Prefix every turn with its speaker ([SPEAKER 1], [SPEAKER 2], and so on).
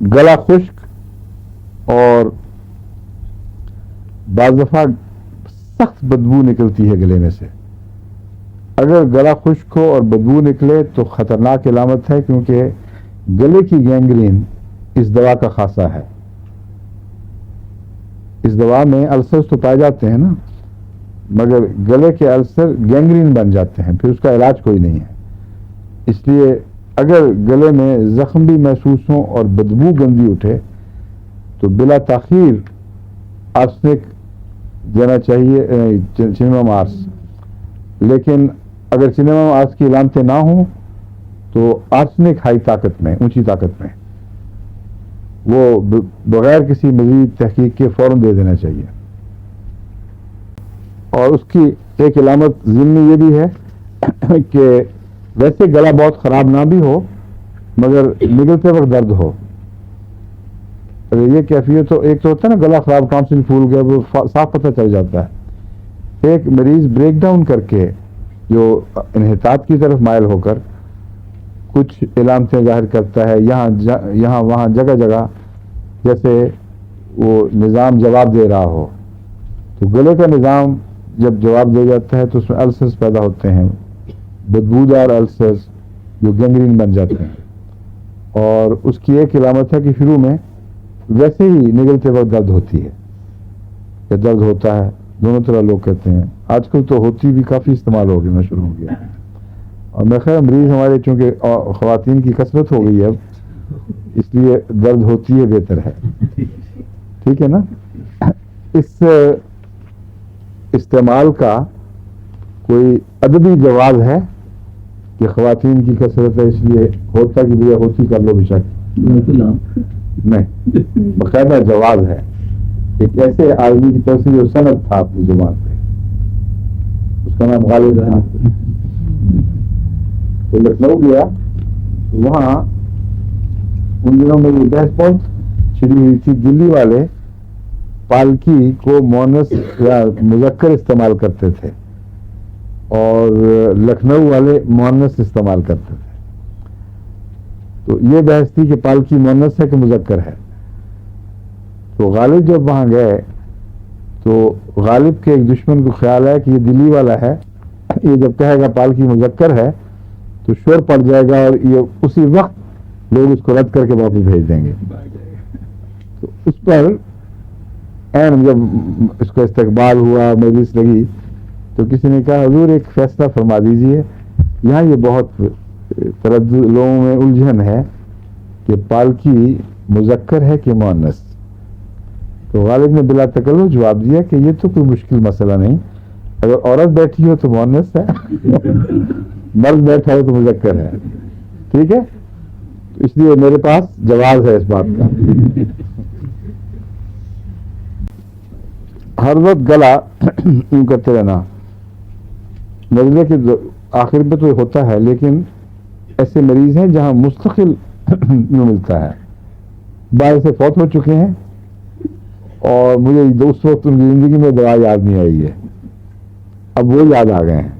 [SPEAKER 1] گلا خشک اور بعض دفعہ سخت بدبو نکلتی ہے گلے میں سے. اگر گلا خشک ہو اور بدبو نکلے تو خطرناک علامت ہے، کیونکہ گلے کی گینگرین اس دوا کا خاصہ ہے. اس دوا میں السرز تو پائے جاتے ہیں نا، مگر گلے کے السر گینگرین بن جاتے ہیں، پھر اس کا علاج کوئی نہیں ہے. اس لیے اگر گلے میں زخم بھی محسوس ہوں اور بدبو گندی اٹھے تو بلا تاخیر آرسنک دینا چاہیے، چنیما مارس. لیکن اگر چنیما مارس کی علامتیں نہ ہوں تو آرسنک ہائی طاقت میں، اونچی طاقت میں، وہ بغیر کسی مزید تحقیق کے فوراً دے دینا چاہیے. اور اس کی ایک علامت ضمنی یہ بھی ہے کہ ویسے گلا بہت خراب نہ بھی ہو مگر نگلتے وقت درد ہو. یہ کیفیت تو ایک تو ہوتا ہے نا گلا خراب، ٹانسل پھول گیا، وہ صاف پتہ چل جاتا ہے. ایک مریض بریک ڈاؤن کر کے جو انحطاط کی طرف مائل ہو کر کچھ علامتیں ظاہر کرتا ہے، یہاں وہاں جگہ جگہ، جیسے وہ نظام جواب دے رہا ہو. تو گلے کا نظام جب جواب دے جاتا ہے تو اس میں السرز پیدا ہوتے ہیں، بدبودار السرز جو گینگرین بن جاتے ہیں. اور اس کی ایک علامت ہے کہ شروع میں ویسے ہی نگلتے وقت درد ہوتی ہے یا درد ہوتا ہے، دونوں طرح لوگ کہتے ہیں. آج کل تو ہوتی بھی کافی استعمال ہو گیا، شروع ہو گیا. اور میں خیر مریض ہمارے چونکہ خواتین کی کثرت ہو گئی ہے اب، اس لیے درد ہوتی ہے بہتر ہے. ٹھیک ہے نا. اس استعمال کا کوئی ادبی جواز ہے کہ خواتین کی کثرت ہے اس لیے ہوتا کہ بھیا ہوتی کر لو بے شک نہیں، باقاعدہ جواز ہے. ایک ایسے آدمی کی طرف سے جو سند تھا اپنی زبان پہ، اس کا نام غالب تھا. وہ لکھنؤ گیا، وہاں ان دنوں میں یہ بحث بہت چھڑی ہوئی تھی. دلی والے پالکی کو مؤنث یا مذکر استعمال کرتے تھے اور لکھنؤ والے مؤنث استعمال کرتے تھے. تو یہ بحث تھی کہ پالکی مؤنث ہے کہ مذکر ہے. تو غالب جب وہاں گئے تو غالب کے ایک دشمن کو خیال ہے کہ یہ دلی والا ہے، یہ جب کہے گا پالکی مذکر ہے تو شور پڑ جائے گا اور یہ اسی وقت لوگ اس کو رد کر کے واپس بھیج دیں گے. تو اس پر جب اس کا استقبال ہوا، مجلس لگی، تو کسی نے کہا حضور ایک فیصلہ فرما دیجئے، یہاں یہ بہت تردد لوگوں میں الجھن ہے کہ پالکی مذکر ہے کہ مؤنث. تو غالب نے بلا تکلف جواب دیا کہ یہ تو کوئی مشکل مسئلہ نہیں، اگر عورت بیٹھی ہو تو مؤنث ہے، مرد بیٹھا ہو تو مذکر ہے. ٹھیک ہے. اس لیے میرے پاس جواز ہے اس بات کا. ہر وقت گلا یوں کرتے رہنا مرضے کے آخر میں تو ہوتا ہے، لیکن ایسے مریض ہیں جہاں مستقل یوں ملتا ہے. بعض سے فوت ہو چکے ہیں اور مجھے اس وقت ان کی زندگی میں دوا یاد نہیں آئی ہے، اب وہ یاد آ گئے ہیں.